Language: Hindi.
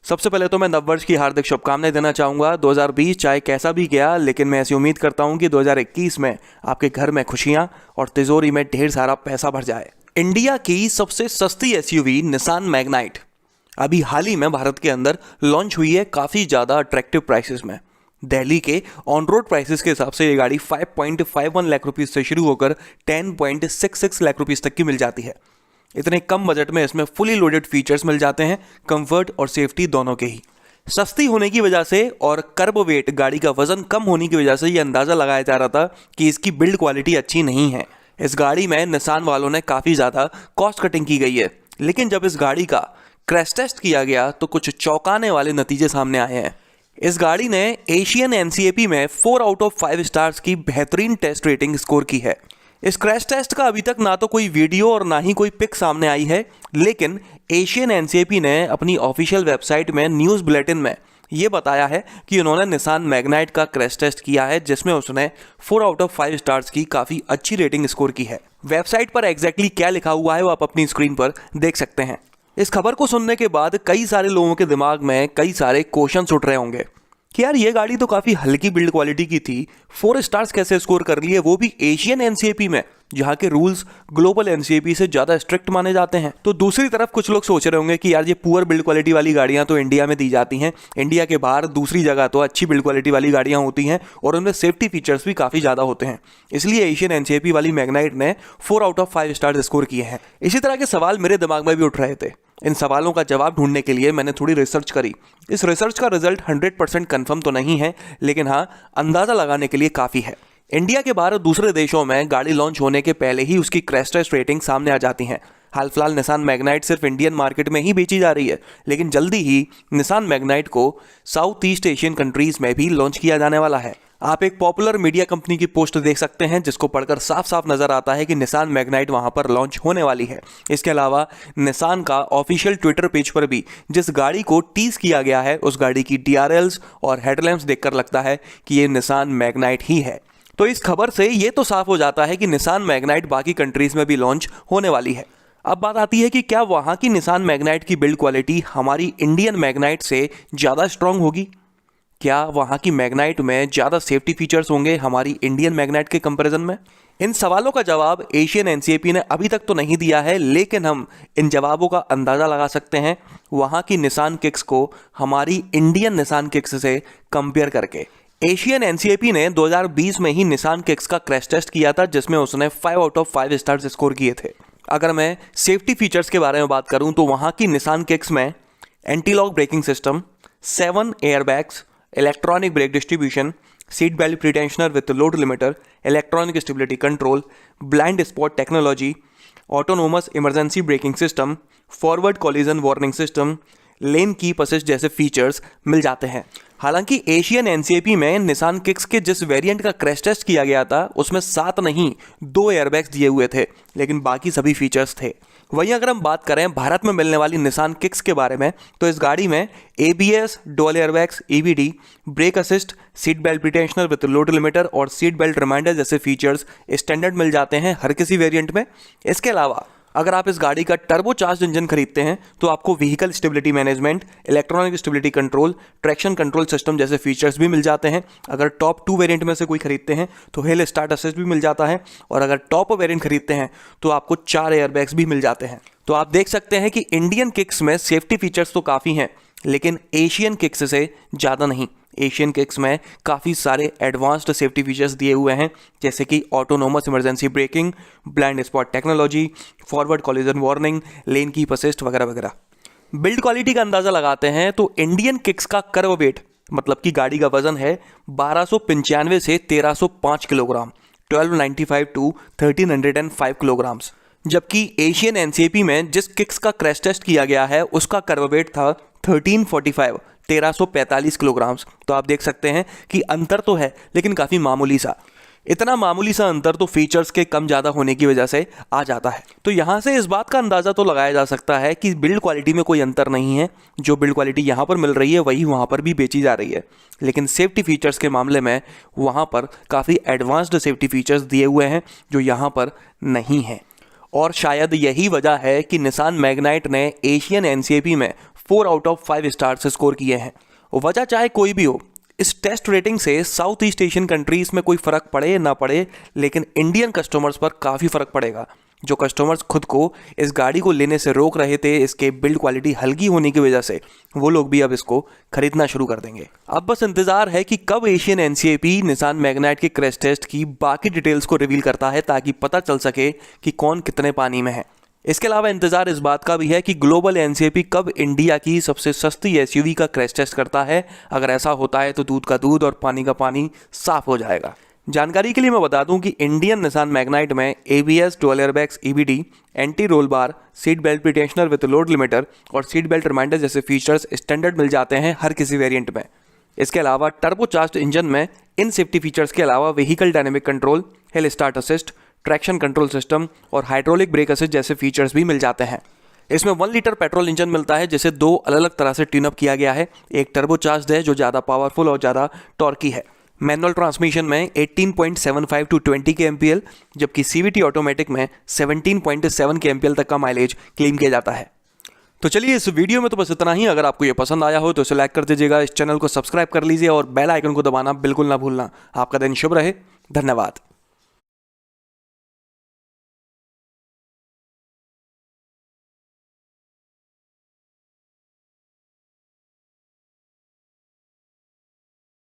सबसे पहले तो मैं नववर्ष की हार्दिक शुभकामनाएं देना चाहूँगा। 2020 चाहे कैसा भी गया, लेकिन मैं ऐसी उम्मीद करता हूँ कि 2021 में आपके घर में खुशियाँ और तिजोरी में ढेर सारा पैसा भर जाए। इंडिया की सबसे सस्ती एसयूवी निसान मैग्नाइट अभी हाल ही में भारत के अंदर लॉन्च हुई है काफ़ी ज़्यादा अट्रैक्टिव प्राइसेस में। दिल्ली के ऑन रोड प्राइसेस के हिसाब से ये गाड़ी 5.51 लाख रुपीज़ से शुरू होकर 10.66 लाख रुपीज़ तक की मिल जाती है। इतने कम बजट में इसमें फुली लोडेड फीचर्स मिल जाते हैं, कंफर्ट और सेफ्टी दोनों के ही। सस्ती होने की वजह से और कर्ब वेट गाड़ी का वजन कम होने की वजह से ये अंदाज़ा लगाया जा रहा था कि इसकी बिल्ड क्वालिटी अच्छी नहीं है। इस गाड़ी में निसान वालों ने काफ़ी ज़्यादा कॉस्ट कटिंग की गई है, लेकिन जब इस गाड़ी का क्रैश टेस्ट किया गया तो कुछ चौंकाने वाले नतीजे सामने आए हैं। इस गाड़ी ने एशियन एनसीएपी में 4 आउट ऑफ 5 स्टार्स की बेहतरीन टेस्ट रेटिंग स्कोर की है। इस क्रैश टेस्ट का अभी तक ना तो कोई वीडियो और ना ही कोई पिक सामने आई है, लेकिन एशियन एनसीएपी ने अपनी ऑफिशियल वेबसाइट में न्यूज़ बुलेटिन में ये बताया है कि उन्होंने निसान मैग्नाइट का क्रैश टेस्ट किया है, जिसमें उसने 4 आउट ऑफ 5 स्टार्स की काफ़ी अच्छी रेटिंग स्कोर की है। वेबसाइट पर एग्जैक्टली क्या लिखा हुआ है वो आप अपनी स्क्रीन पर देख सकते हैं। इस खबर को सुनने के बाद कई सारे लोगों के दिमाग में कई सारे क्वेश्चंस उठ रहे होंगे कि यार ये गाड़ी तो काफ़ी हल्की बिल्ड क्वालिटी की थी, 4 स्टार्स कैसे स्कोर कर लिए, वो भी एशियन एनसीएपी में, जहाँ के रूल्स ग्लोबल एनसीएपी से ज़्यादा स्ट्रिक्ट माने जाते हैं। तो दूसरी तरफ कुछ लोग सोच रहे होंगे कि यार ये पुअर बिल्ड क्वालिटी वाली गाड़ियाँ तो इंडिया में दी जाती हैं, इंडिया के बाहर दूसरी जगह तो अच्छी बिल्ड क्वालिटी वाली गाड़ियाँ होती हैं और उनमें सेफ्टी फीचर्स भी काफ़ी ज़्यादा होते हैं, इसलिए एशियन एनसीएपी वाली मैग्नाइट ने 4 आउट ऑफ 5 स्टार्स स्कोर किए हैं। इसी तरह के सवाल मेरे दिमाग में भी उठ रहे थे। इन सवालों का जवाब ढूंढने के लिए मैंने थोड़ी रिसर्च करी। इस रिसर्च का रिजल्ट 100% कन्फर्म तो नहीं है, लेकिन हाँ, अंदाज़ा लगाने के लिए काफ़ी है। इंडिया के बाहर दूसरे देशों में गाड़ी लॉन्च होने के पहले ही उसकी क्रैश टेस्ट रेटिंग सामने आ जाती हैं। हाल फिलहाल निसान मैग्नाइट सिर्फ इंडियन मार्केट में ही बेची जा रही है, लेकिन जल्दी ही निसान मैग्नाइट को साउथ ईस्ट एशियन कंट्रीज़ में भी लॉन्च किया जाने वाला है। आप एक पॉपुलर मीडिया कंपनी की पोस्ट देख सकते हैं, जिसको पढ़कर साफ साफ नजर आता है कि निसान मैग्नाइट वहां पर लॉन्च होने वाली है। इसके अलावा निसान का ऑफिशियल ट्विटर पेज पर भी जिस गाड़ी को टीज किया गया है, उस गाड़ी की डीआरएल्स और हेडलैम्प्स देखकर लगता है कि ये निसान मैग्नाइट ही है। तो इस खबर से ये तो साफ हो जाता है कि निसान मैग्नाइट बाकी कंट्रीज में भी लॉन्च होने वाली है। अब बात आती है कि क्या वहां की निसान मैग्नाइट की बिल्ड क्वालिटी हमारी इंडियन मैग्नाइट से ज़्यादा स्ट्रांग होगी? क्या वहाँ की मैग्नाइट में ज़्यादा सेफ्टी फीचर्स होंगे हमारी इंडियन मैग्नाइट के कंपैरिजन में? इन सवालों का जवाब एशियन एनसीएपी ने अभी तक तो नहीं दिया है, लेकिन हम इन जवाबों का अंदाज़ा लगा सकते हैं वहाँ की निसान किक्स को हमारी इंडियन निसान किक्स से कंपेयर करके। एशियन एनसीएपी ने 2020 में ही निसान किक्स का क्रैश टेस्ट किया था, जिसमें उसने 5 आउट ऑफ 5 स्टार्स स्कोर किए थे। अगर मैं सेफ्टी फीचर्स के बारे में बात करूँ तो वहाँ की निसान किक्स में anti lock braking system, 7 airbags, electronic brake distribution, seat belt pretensioner with load limiter, electronic stability control, blind spot technology, autonomous emergency braking system, forward collision warning system, lane keep assist जैसे फीचर्स मिल जाते हैं। हालांकि एशियन एनसीएपी में निसान किक्स के जिस वेरिएंट का क्रैश टेस्ट किया गया था उसमें 7 नहीं 2 एयरबैग्स दिए हुए थे, लेकिन बाकी सभी फीचर्स थे। वहीं अगर हम बात करें भारत में मिलने वाली निसान किक्स के बारे में, तो इस गाड़ी में ABS, dual airbags, EBD, brake assist, seat belt pretensioner with load limiter और सीट बेल्ट रिमाइंडर जैसे फीचर्स स्टैंडर्ड मिल जाते हैं हर किसी वेरिएंट में। इसके अलावा अगर आप इस गाड़ी का टर्बो चार्ज इंजन खरीदते हैं तो आपको vehicle stability management, electronic stability control, traction control system जैसे फीचर्स भी मिल जाते हैं। अगर टॉप 2 वेरिएंट में से कोई खरीदते हैं तो हिल स्टार्ट असिस्ट भी मिल जाता है, और अगर टॉप वेरिएंट खरीदते हैं तो आपको 4 एयरबैग्स भी मिल जाते हैं। तो आप देख सकते हैं कि इंडियन किक्स में सेफ्टी फीचर्स तो काफ़ी हैं, लेकिन एशियन किक्स से ज़्यादा नहीं। एशियन किक्स में काफ़ी सारे एडवांस्ड सेफ्टी फीचर्स दिए हुए हैं, जैसे कि autonomous emergency breaking, blind spot technology, forward collision warning, lane keep assist वगैरह वगैरह। बिल्ड क्वालिटी का अंदाज़ा लगाते हैं तो इंडियन किक्स का कर्व वेट, मतलब कि गाड़ी का वजन है 1295 से 1305 किलोग्राम, 1295 टू 1305 किलोग्राम्स। जबकि एशियन एनसीएपी में जिस किक्स का क्रैश टेस्ट किया गया है उसका कर्व वेट था 1345, 1345 किलोग्राम्स। तो आप देख सकते हैं कि अंतर तो है, लेकिन काफ़ी मामूली सा। इतना मामूली सा अंतर तो फीचर्स के कम ज़्यादा होने की वजह से आ जाता है। तो यहाँ से इस बात का अंदाज़ा तो लगाया जा सकता है कि बिल्ड क्वालिटी में कोई अंतर नहीं है। जो बिल्ड क्वालिटी यहाँ पर मिल रही है वही वहाँ पर भी बेची जा रही है, लेकिन सेफ्टी फीचर्स के मामले में वहाँ पर काफ़ी एडवांस्ड सेफ्टी फीचर्स दिए हुए हैं जो यहाँ पर नहीं हैं। और शायद यही वजह है कि निसान मैग्नाइट ने एशियन एनसीएपी में 4 आउट ऑफ 5 स्टार्स स्कोर किए हैं। वजह चाहे कोई भी हो, इस टेस्ट रेटिंग से साउथ ईस्ट एशियन कंट्रीज में कोई फ़र्क पड़े ना पड़े, लेकिन इंडियन कस्टमर्स पर काफ़ी फ़र्क पड़ेगा। जो कस्टमर्स खुद को इस गाड़ी को लेने से रोक रहे थे इसके बिल्ड क्वालिटी हल्की होने की वजह से, वो लोग भी अब इसको खरीदना शुरू कर देंगे। अब बस इंतज़ार है कि कब एशियन एनसीएपी निसान मैग्नाइट के क्रैश टेस्ट की बाकी डिटेल्स को रिवील करता है, ताकि पता चल सके कि कौन कितने पानी में है। इसके अलावा इंतजार इस बात का भी है कि ग्लोबल एनसीएपी कब इंडिया की सबसे सस्ती एसयूवी का क्रैश टेस्ट करता है। अगर ऐसा होता है तो दूध का दूध और पानी का पानी साफ हो जाएगा। जानकारी के लिए मैं बता दूं कि इंडियन निसान मैग्नाइट में ABS, dual airbags, EBD, anti roll bar, seat belt pretensioner with load limiter और सीट बेल्ट रिमाइंडर जैसे फीचर्स स्टैंडर्ड मिल जाते हैं हर किसी वेरिएंट में। इसके अलावा टर्बोचार्ज्ड इंजन में इन सेफ्टी फीचर्स के अलावा vehicle dynamic control, hill start assist, traction control system और हाइड्रोलिक ब्रेक असिस्ट जैसे फीचर्स भी मिल जाते हैं। इसमें 1 लीटर पेट्रोल इंजन मिलता है जिसे 2 अलग अलग तरह से ट्यून अप किया गया है। एक टर्बोचार्ज्ड है जो ज़्यादा पावरफुल और ज़्यादा टॉर्की है। मैनुअल ट्रांसमिशन में 18.75 टू 20 kmpl, जबकि CVT ऑटोमेटिक में 17.7 kmpl तक का माइलेज क्लेम किया जाता है। तो चलिए इस वीडियो में तो बस इतना ही। अगर आपको ये पसंद आया हो तो इसे लाइक कर दीजिएगा, इस चैनल को सब्सक्राइब कर लीजिए और बेल आइकन को दबाना बिल्कुल ना भूलना। आपका दिन शुभ रहे। धन्यवाद।